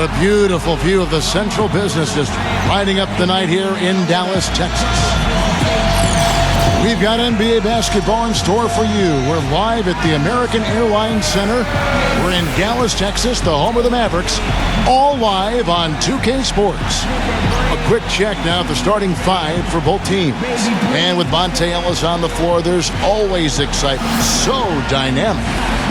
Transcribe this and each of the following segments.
What a beautiful view of the Central Business District, lighting up the night here in Dallas, Texas. We've got NBA basketball in store for you. We're live at the American Airlines Center. We're in Dallas, Texas, the home of the Mavericks, all live on 2K Sports. A quick check now at the starting five for both teams. And with Monte Ellis on the floor, there's always excitement. So dynamic.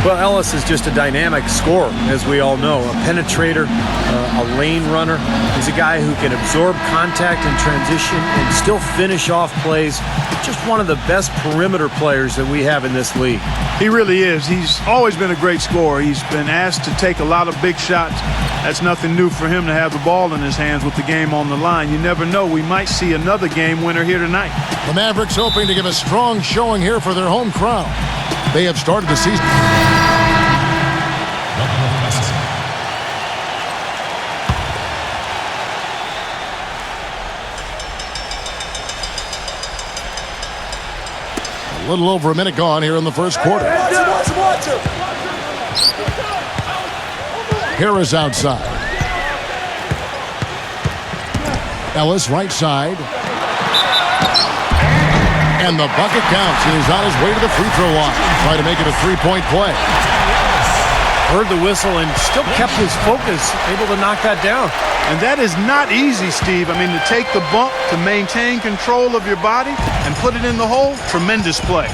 Well, Ellis is just a dynamic scorer, as we all know. A penetrator, a lane runner. He's a guy who can absorb contact in transition and still finish off plays. Just one of the best perimeter players that we have in this league. He really is. He's always been a great scorer. He's been asked to take a lot of big shots. That's nothing new for him to have the ball in his hands with the game on the line. You never know. We might see another game winner here tonight. The Mavericks hoping to give a strong showing here for their home crowd. They have started the season. A little over a minute gone here in the first quarter. Harris outside. Ellis right side. And the bucket counts, and he's on his way to the free throw line. Try to make it a three-point play. Heard the whistle and still kept his focus, able to knock that down. And that is not easy, Steve. I mean, to take the bump, to maintain control of your body, and put it in the hole, tremendous play.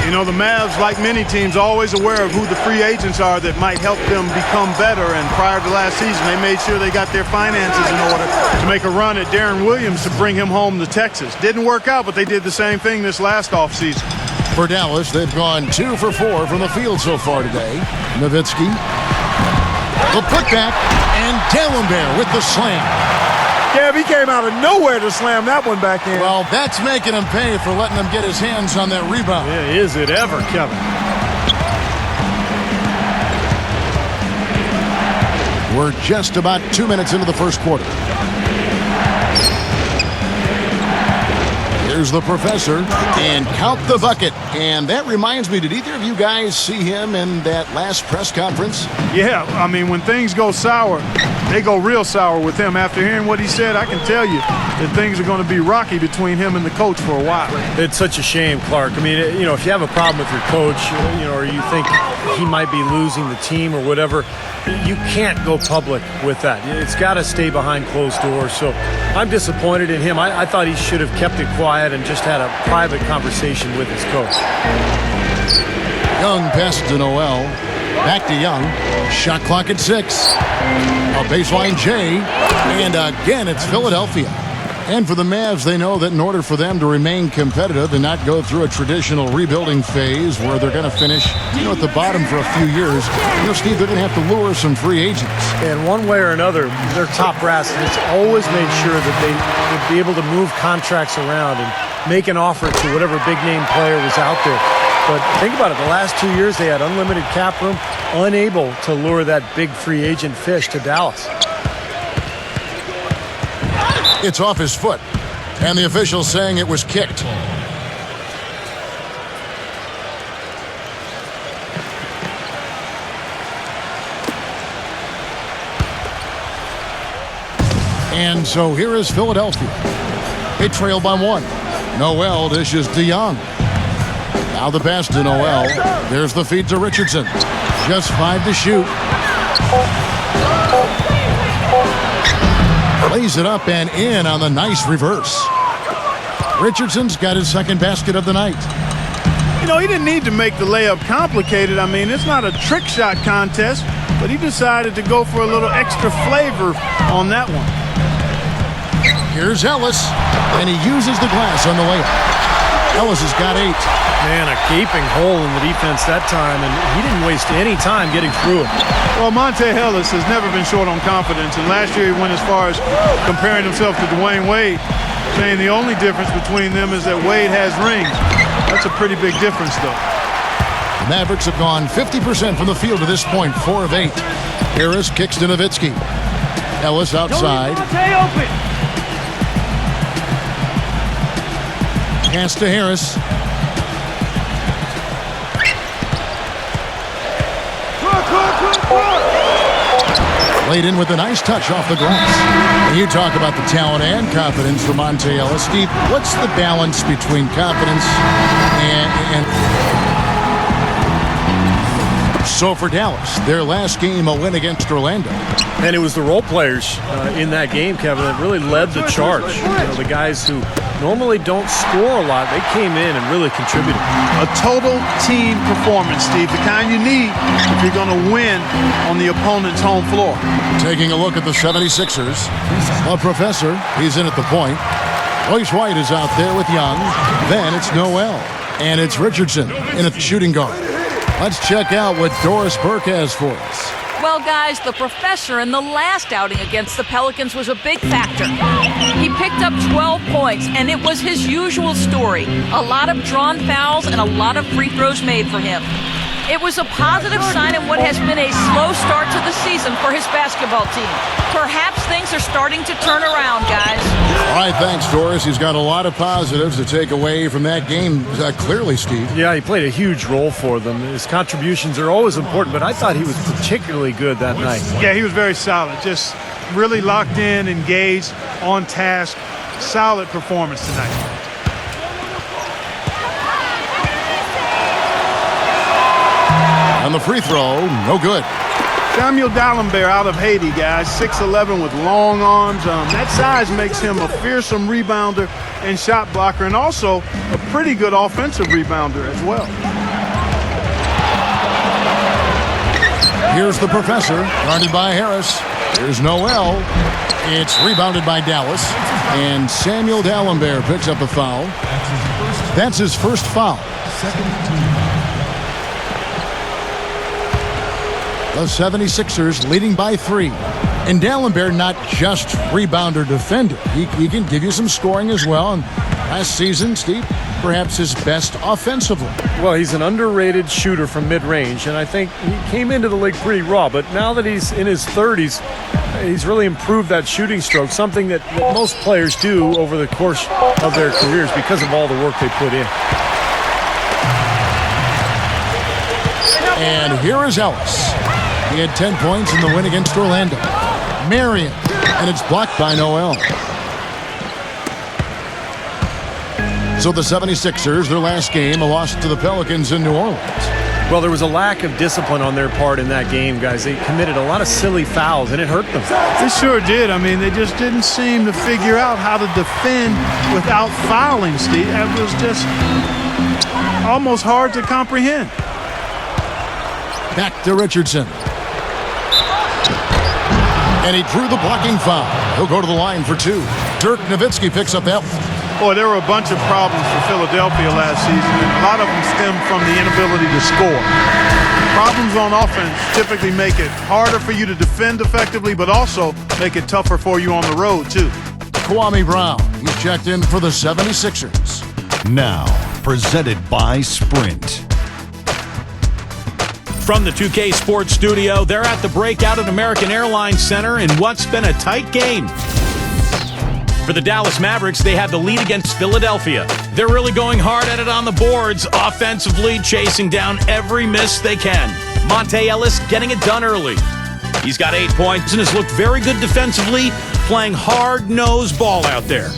You know, the Mavs, like many teams, always aware of who the free agents are that might help them become better. And prior to last season, they made sure they got their finances in order to make a run at Darren Williams to bring him home to Texas. Didn't work out, but they did the same thing this last offseason. For Dallas, they've gone 2 for 4 from the field so far today. Nowitzki, the putback, and Dellenberg with the slam. Yeah, he came out of nowhere to slam that one back in. Well, that's making him pay for letting him get his hands on that rebound. Yeah, is it ever, Kevin? We're just about 2 minutes into the first quarter. Here's the professor, and count the bucket. And that reminds me, did either of you guys see him in that last press conference? Yeah, I mean, when things go sour, they go real sour with him. After hearing what he said, I can tell you that things are going to be rocky between him and the coach for a while. It's such a shame, Clark. I mean, you know, if you have a problem with your coach, you know, or you think he might be losing the team or whatever, you can't go public with that. It's got to stay behind closed doors. So I'm disappointed in him. I thought he should have kept it quiet and just had a private conversation with his coach. Young pass to Noel. Back to Young. Shot clock at 6. A baseline J. And again, it's Philadelphia. And for the Mavs, they know that in order for them to remain competitive and not go through a traditional rebuilding phase where they're going to finish, at the bottom for a few years, Steve, they're going to have to lure some free agents. And one way or another, their top brass has always made sure that they would be able to move contracts around and make an offer to whatever big-name player was out there. But think about it, the last 2 years they had unlimited cap room, unable to lure that big free agent fish to Dallas. It's off his foot, and the official saying it was kicked. And so here is Philadelphia. They trail by 1. Noel dishes to Young. Now the pass to Noel. There's the feed to Richardson. Just 5 to shoot. Lays it up and in on the nice reverse. Richardson's got his second basket of the night. He didn't need to make the layup complicated. I mean, it's not a trick shot contest, but he decided to go for a little extra flavor on that one. Here's Ellis, and he uses the glass on the layup. Ellis has got 8. Man, a gaping hole in the defense that time, and he didn't waste any time getting through it. Well, Monte Ellis has never been short on confidence, and last year he went as far as comparing himself to Dwayne Wade, saying the only difference between them is that Wade has rings. That's a pretty big difference, though. The Mavericks have gone 50% from the field to this point, 4 of 8. Harris kicks to Nowitzki. Ellis outside. Pass to Harris. Laid in with a nice touch off the glass. And you talk about the talent and confidence for Monte Ellis. Steve, what's the balance between confidence and so for Dallas, their last game, a win against Orlando. And it was the role players in that game, Kevin, that really led the charge. The guys who normally don't score a lot, they came in and really contributed. A total team performance, Steve, the kind you need if you're going to win on the opponent's home floor. Taking a look at the 76ers, a professor, he's in at the point. Royce White is out there with Young. Then it's Noel. And it's Richardson in at the shooting guard. Let's check out what Doris Burke has for us. Well, guys, the professor in the last outing against the Pelicans was a big factor. He picked up 12 points, and it was his usual story. A lot of drawn fouls and a lot of free throws made for him. It was a positive sign in what has been a slow start to the season for his basketball team. Perhaps things are starting to turn around, guys. All right, thanks, Doris. He's got a lot of positives to take away from that game, clearly, Steve. Yeah, he played a huge role for them. His contributions are always important, but I thought he was particularly good that night. Yeah, he was very solid. Just really locked in, engaged, on task. Solid performance tonight. On the free throw, no good. Samuel Dalembert out of Haiti, guys. 6'11" with long arms. That size makes him a fearsome rebounder and shot blocker, and also a pretty good offensive rebounder as well. Here's the professor, guarded by Harris. Here's Noel. It's rebounded by Dallas. And Samuel Dalembert picks up a foul. That's his first foul. The 76ers leading by 3. And Dalembert not just rebound or defender. He can give you some scoring as well. And last season, Steve, perhaps his best offensively. Well, he's an underrated shooter from mid-range, and I think he came into the league pretty raw. But now that he's in his 30s, he's really improved that shooting stroke, something that most players do over the course of their careers because of all the work they put in. And here is Ellis. He had 10 points in the win against Orlando. Marion, and it's blocked by Noel. So the 76ers, their last game, a loss to the Pelicans in New Orleans. Well, there was a lack of discipline on their part in that game, guys. They committed a lot of silly fouls, and it hurt them. They sure did. I mean, they just didn't seem to figure out how to defend without fouling, Steve. It was just almost hard to comprehend. Back to Richardson. And he drew the blocking foul. He'll go to the line for 2. Dirk Nowitzki picks up that one. Boy, there were a bunch of problems for Philadelphia last season, and a lot of them stem from the inability to score. Problems on offense typically make it harder for you to defend effectively, but also make it tougher for you on the road, too. Kwame Brown, he's checked in for the 76ers. Now, presented by Sprint. From the 2K Sports Studio, they're at the breakout at American Airlines Center in what's been a tight game. For the Dallas Mavericks, they have the lead against Philadelphia. They're really going hard at it on the boards, offensively chasing down every miss they can. Monte Ellis getting it done early. He's got 8 points and has looked very good defensively, playing hard-nosed ball out there.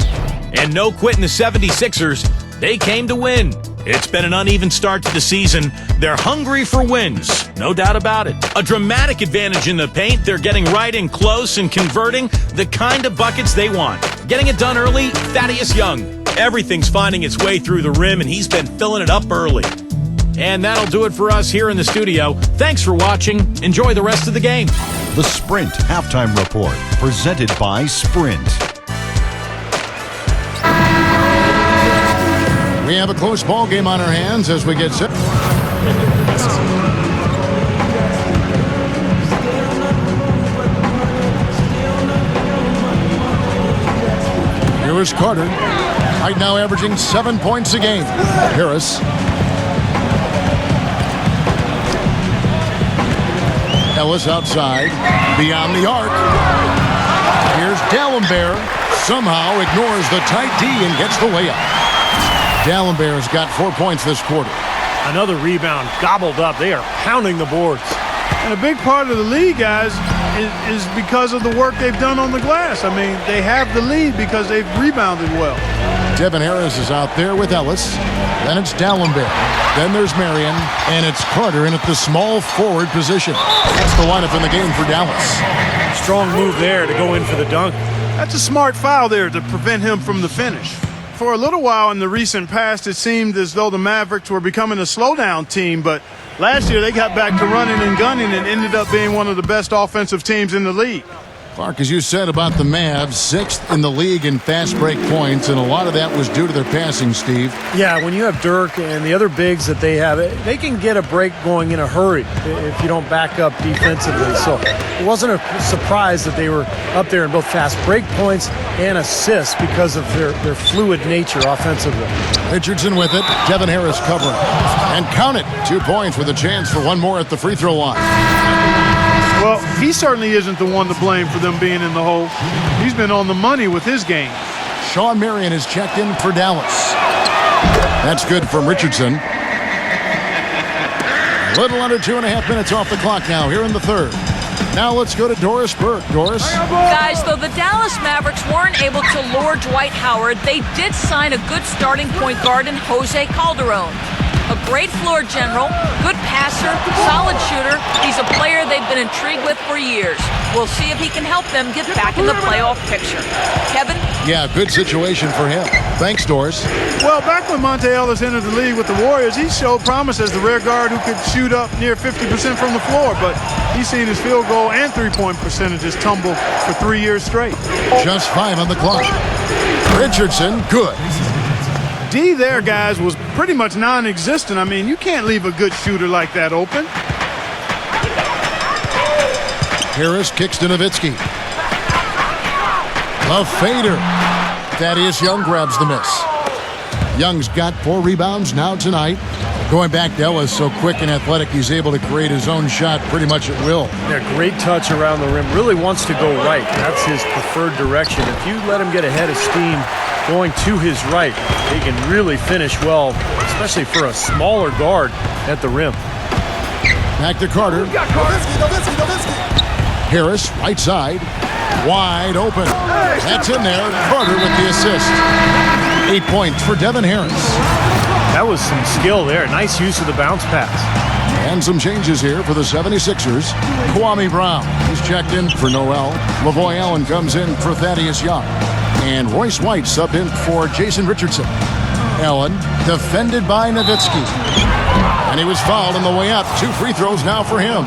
And no quit in the 76ers. They came to win. It's been an uneven start to the season. They're hungry for wins, no doubt about it. A dramatic advantage in the paint. They're getting right in close and converting the kind of buckets they want. Getting it done early, Thaddeus Young. Everything's finding its way through the rim, and he's been filling it up early. And that'll do it for us here in the studio. Thanks for watching. Enjoy the rest of the game. The Sprint Halftime Report, presented by Sprint. We have a close ball game on our hands as we get set. Here is Carter. Right now averaging 7 points a game. Harris. Ellis outside. Beyond the arc. Here's Dalembert. Somehow ignores the tight D and gets the layup. Dalembert has got 4 points this quarter. Another rebound, gobbled up. They are pounding the boards. And a big part of the league, guys, is because of the work they've done on the glass. I mean, they have the lead because they've rebounded well. Devin Harris is out there with Ellis. Then it's Dallenberg. Then there's Marion. And it's Carter in at the small forward position. That's the lineup in the game for Dallas. Strong move there to go in for the dunk. That's a smart foul there to prevent him from the finish. For a little while in the recent past, it seemed as though the Mavericks were becoming a slowdown team, but last year they got back to running and gunning and ended up being one of the best offensive teams in the league. Clark, as you said about the Mavs, 6th in the league in fast break points, and a lot of that was due to their passing, Steve. Yeah, when you have Dirk and the other bigs that they have, they can get a break going in a hurry if you don't back up defensively. So it wasn't a surprise that they were up there in both fast break points and assists because of their fluid nature offensively. Richardson with it. Devin Harris covering. And count it. 2 points with a chance for one more at the free throw line. Well, he certainly isn't the one to blame for them being in the hole. He's been on the money with his game. Sean Marion is checked in for Dallas. That's good from Richardson. A little under 2.5 minutes off the clock now here in the third. Now let's go to Doris Burke. Doris? Guys, though the Dallas Mavericks weren't able to lure Dwight Howard, they did sign a good starting point guard in Jose Calderon. A great floor general, good passer, solid shooter. He's a player they've been intrigued with for years. We'll see if he can help them get back in the playoff picture. Kevin? Yeah, good situation for him. Thanks, Doris. Well, back when Monte Ellis entered the league with the Warriors, he showed promise as the rear guard who could shoot up near 50% from the floor, but he's seen his field goal and three-point percentages tumble for 3 years straight. Just 5 on the clock. Richardson, good. D there, guys, was pretty much non-existent. I mean, you can't leave a good shooter like that open. Harris kicks to Nowitzki. A fader. Thaddeus Young grabs the miss. Young's got 4 rebounds now tonight. Going back to Ellis, so quick and athletic, he's able to create his own shot pretty much at will. Yeah, great touch around the rim. Really wants to go right. That's his preferred direction. If you let him get ahead of steam going to his right, he can really finish well, especially for a smaller guard at the rim. Back to Carter. Harris, right side, wide open. That's in there. Carter with the assist. 8 points for Devin Harris. That was some skill there. Nice use of the bounce pass. And some changes here for the 76ers. Kwame Brown is checked in for Noel. Lavoy Allen comes in for Thaddeus Young. And Royce White subbed in for Jason Richardson. Allen defended by Nowitzki. And he was fouled on the way up. 2 free throws now for him.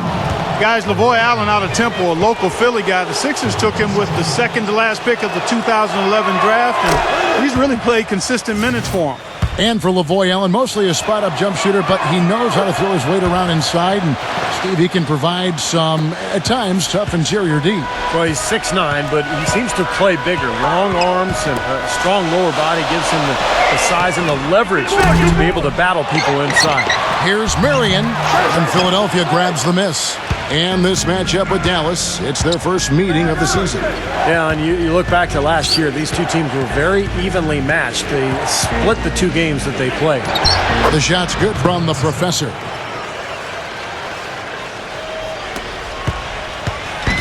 Guys, Lavoy Allen out of Temple, a local Philly guy. The Sixers took him with the second to last pick of the 2011 draft, and he's really played consistent minutes for him. And for Lavoy Allen, mostly a spot-up jump shooter, but he knows how to throw his weight around inside. And Steve, he can provide some, at times, tough interior D. Well, he's 6'9", but he seems to play bigger. Long arms and a strong lower body gives him the size and the leverage to be able to battle people inside. Here's Marion, and Philadelphia grabs the miss. And this matchup with Dallas, it's their first meeting of the season. Yeah, and you look back to last year, these two teams were very evenly matched. They split the 2 games that they played. The shot's good from the professor.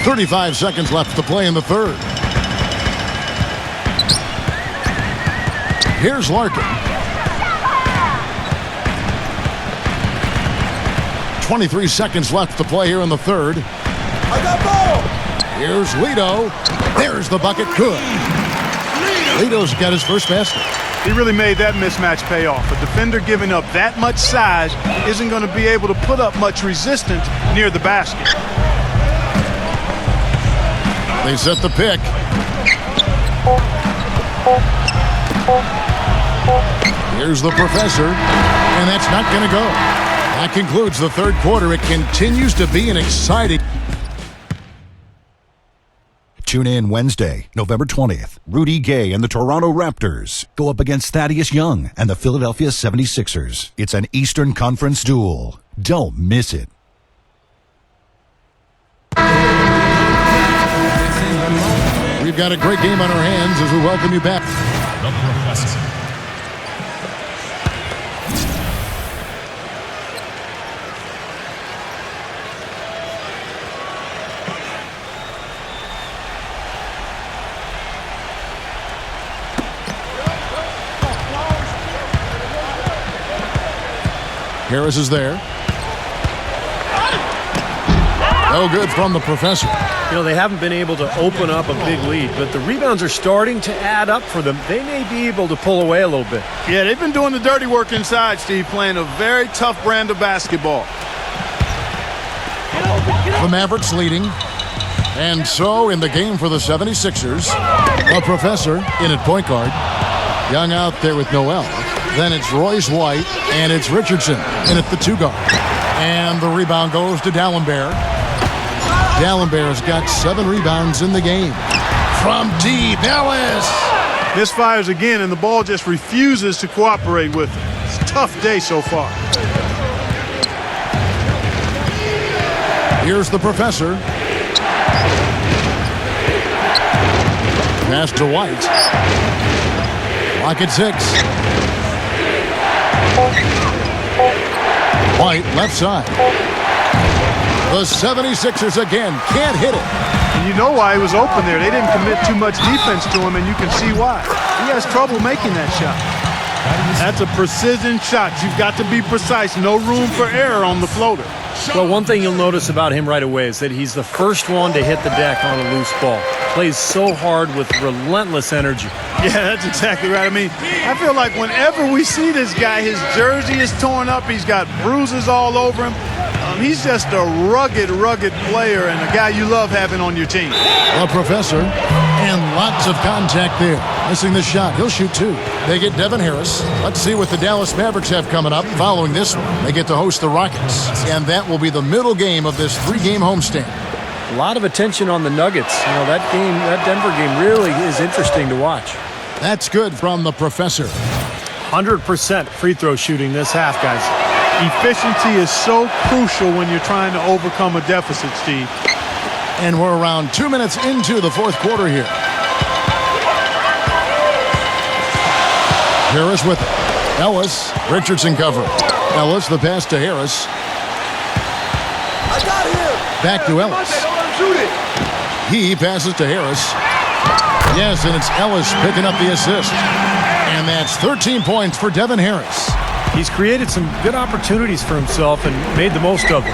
35 seconds left to play in the third. Here's Larkin. 23 seconds left to play here in the third. I got ball. Here's Lito. There's the bucket. Good. Lito's got his first basket. He really made that mismatch pay off. A defender giving up that much size isn't going to be able to put up much resistance near the basket. They set the pick. Here's the professor, and that's not going to go. That concludes the third quarter. It continues to be an exciting. Tune in Wednesday, November 20th. Rudy Gay and the Toronto Raptors go up against Thaddeus Young and the Philadelphia 76ers. It's an Eastern Conference duel. Don't miss it. We've got a great game on our hands as we welcome you back. The Professor. Harris is there. No good from the professor. You know, they haven't been able to open up a big lead, but the rebounds are starting to add up for them. They may be able to pull away a little bit. Yeah, they've been doing the dirty work inside, Steve, playing a very tough brand of basketball. The Mavericks leading. And so in the game for the 76ers, a professor in at point guard. Young out there with Noel. Then it's Royce White and it's Richardson in at the 2 guard. And the rebound goes to Dallenberg. Dallenberg's got 7 rebounds in the game. From deep, Ellis. Misfires again, and the ball just refuses to cooperate with him. It's a tough day so far. Here's the professor. Pass to White. Clock at 6. White, left side. The 76ers again can't hit it. And you know why he was open there. They didn't commit too much defense to him, and you can see why. He has trouble making that shot. That's a precision shot. You've got to be precise. No room for error on the floater. Well, one thing you'll notice about him right away is that he's the first one to hit the deck on a loose ball. Plays so hard with relentless energy. Yeah, that's exactly right. I mean, I feel like whenever we see this guy, his jersey is torn up. He's got bruises all over him. He's just a rugged player and a guy you love having on your team. A professor, and lots of contact there. Missing the shot. He'll shoot 2. They get Devin Harris. Let's see what the Dallas Mavericks have coming up following this one. They get to host the Rockets, and that will be the middle game of this 3-game homestand. A lot of attention on the Nuggets. You know, that Denver game really is interesting to watch. That's good from the professor. 100% free throw shooting this half, guys. Efficiency is so crucial when you're trying to overcome a deficit, Steve. And we're around 2 minutes into the 4th quarter here. Harris with it. Ellis, Richardson covering. Ellis, the pass to Harris. Back to Ellis. He passes to Harris. Yes, and it's Ellis picking up the assist. And that's 13 points for Devin Harris. He's created some good opportunities for himself and made the most of them.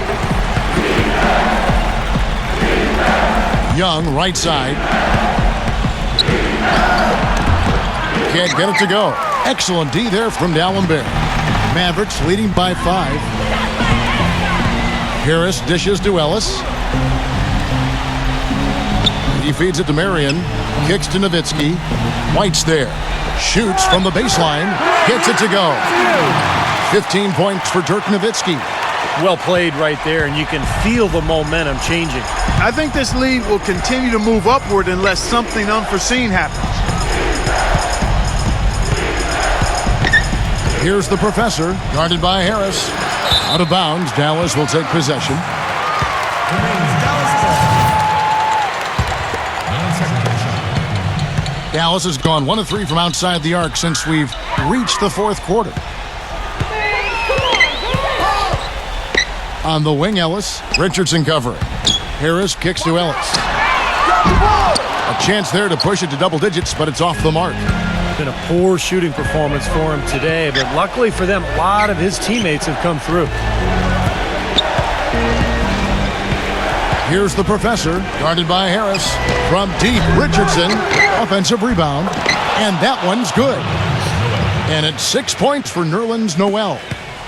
Young, right side. Can't get it to go. Excellent D there from Dallenberg. Mavericks leading by 5. Harris dishes to Ellis. He feeds it to Marion. Kicks to Nowitzki. White's there. Shoots from the baseline. Gets it to go. 15 points for Dirk Nowitzki. Well played right there, and you can feel the momentum changing. I think this lead will continue to move upward unless something unforeseen happens. Here's the professor, guarded by Harris. Out of bounds, Dallas will take possession. Dallas has gone 1 of 3 from outside the arc since we've reached the 4th quarter. On the wing, Ellis. Richardson covering. Harris kicks to Ellis. A chance there to push it to double digits, but it's off the mark. Been a poor shooting performance for him today, but luckily for them, a lot of his teammates have come through. Here's the professor, guarded by Harris. From deep, Richardson. Offensive rebound. And that one's good. And it's 6 points for Nerlens Noel.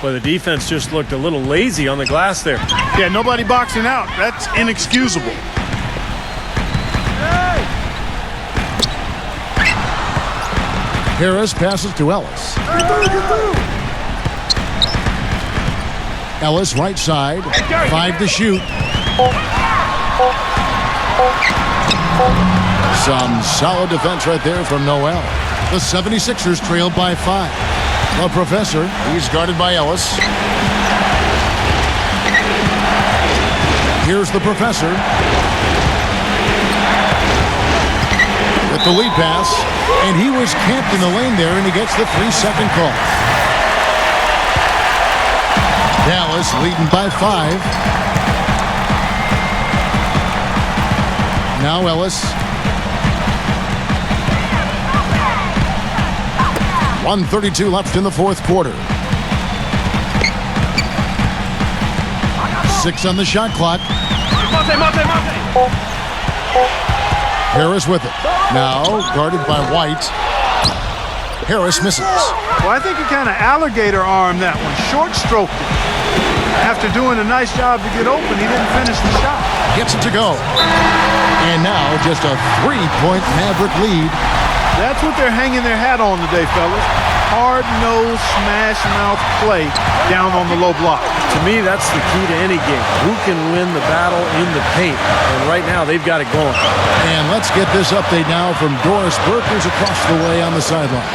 Well, the defense just looked a little lazy on the glass there. Yeah, nobody boxing out. That's inexcusable. Harris passes to Ellis. Ellis, right side. 5 to shoot. Some solid defense right there from Noel. The 76ers trailed by 5. The professor, he's guarded by Ellis. Here's the professor. With the lead pass, and he was camped in the lane there, and he gets the 3-second call. Dallas leading by 5. Now Ellis. 1:32 left in the 4th quarter. 6 on the shot clock. Harris with it. Now guarded by White. Harris misses. Well, I think he kind of alligator armed that one. Short stroked it. After doing a nice job to get open, he didn't finish the shot. Gets it to go. And now just a 3-point Maverick lead. That's what they're hanging their hat on today, fellas. Hard-nosed, smash-mouth play down on the low block. To me, that's the key to any game. Who can win the battle in the paint? And right now, they've got it going. And let's get this update now from Doris Burke, who's across the way on the sideline.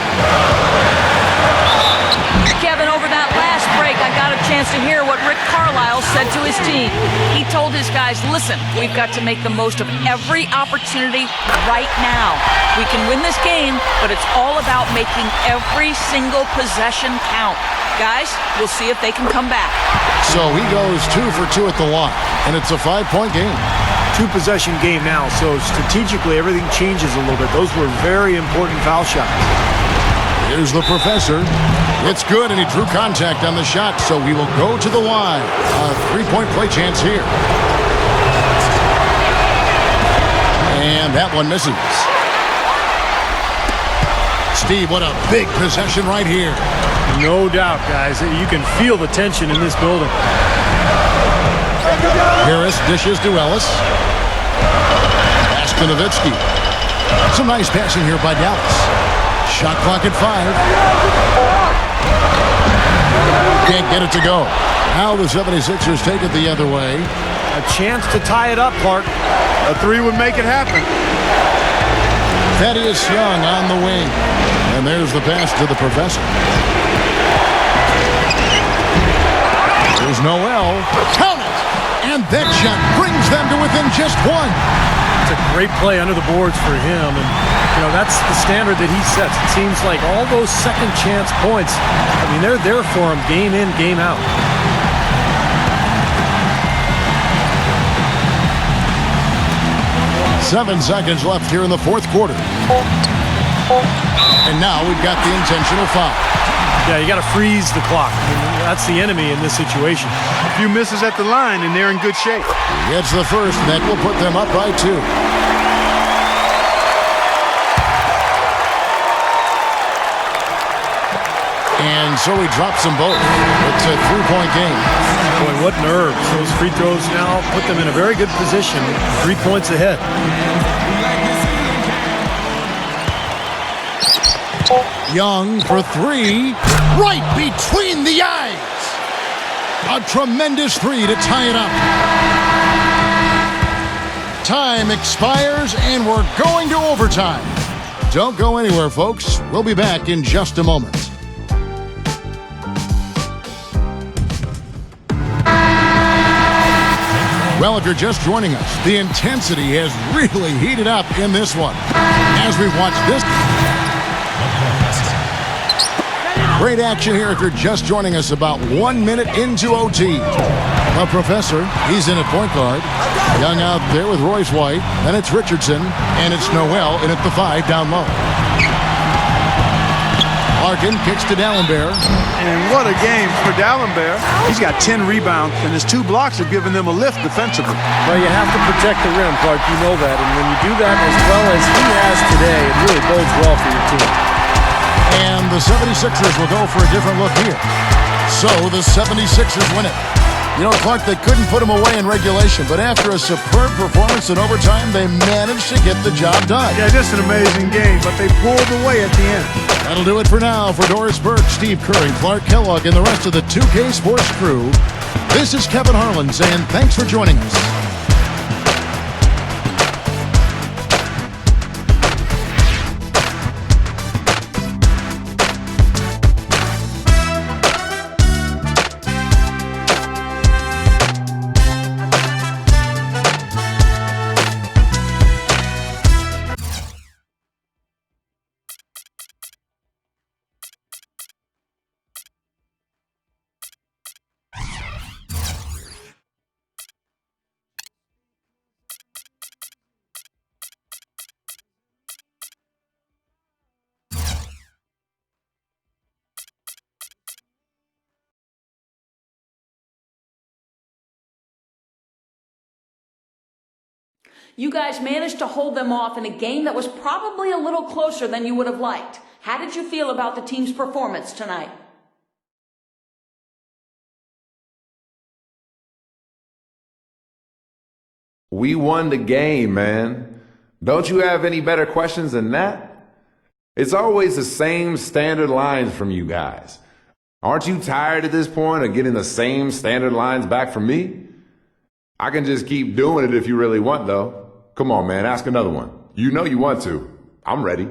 Kevin, over that last break, I got a chance to hear what Rick Carlisle said to his team. He told his guys, listen, we've got to make the most of every opportunity right now. We can win this game, but it's all about making every single possession count. Guys, we'll see if they can come back. So he goes 2 for 2 at the line, and it's a 5-point game. 2-possession game now, so strategically everything changes a little bit. Those were very important foul shots. Here's the professor. It's good, and he drew contact on the shot, so we will go to the line. A 3-point play chance here. And that one misses. Steve, what a big possession right here. No doubt, guys. You can feel the tension in this building. Harris dishes to Ellis. Pass to Nowitzki. Some nice passing here by Dallas. Shot clock at 5. Can't get it to go. Now the 76ers take it the other way. A chance to tie it up, Clark. A 3 would make it happen. Thaddeus Young on the wing. And there's the pass to the professor. There's Noel. Count it! And that shot brings them to within just 1. It's a great play under the boards for him, and that's the standard that he sets. It seems like all those second chance points, they're there for him game in, game out. 7 seconds left here in the fourth quarter. And now we've got the intentional foul. Yeah, you got to freeze the clock. That's the enemy in this situation. A few misses at the line, and they're in good shape. He gets the first, and that will put them up by 2. And so he drops them both. It's a 3-point game. Boy, what nerves. Those free throws now put them in a very good position. 3 points ahead. Young for 3. Right between the eyes. A tremendous 3 to tie it up. Time expires, and we're going to overtime. Don't go anywhere, folks. We'll be back in just a moment. Well, if you're just joining us, the intensity has really heated up in this one. As we watch this. Great action here if you're just joining us about 1 minute into OT. The professor, he's in at point guard. Young out there with Royce White. Then it's Richardson, and it's Noel in at the 5 down low. Larkin kicks to Dallenberg. And what a game for Dallenberg. He's got 10 rebounds, and his 2 blocks have given them a lift defensively. Well, you have to protect the rim, Clark. You know that. And when you do that as well as he has today, it really bodes well for your team. And the 76ers will go for a different look here. So the 76ers win it. Clark, they couldn't put them away in regulation, but after a superb performance in overtime, they managed to get the job done. Yeah, just an amazing game, but they pulled away at the end. That'll do it for now. For Doris Burke, Steve Kerr, and Clark Kellogg, and the rest of the 2K Sports crew, this is Kevin Harlan saying thanks for joining us. You guys managed to hold them off in a game that was probably a little closer than you would have liked. How did you feel about the team's performance tonight? We won the game, man. Don't you have any better questions than that? It's always the same standard lines from you guys. Aren't you tired at this point of getting the same standard lines back from me? I can just keep doing it if you really want, though. Come on, man, ask another one. You know you want to. I'm ready.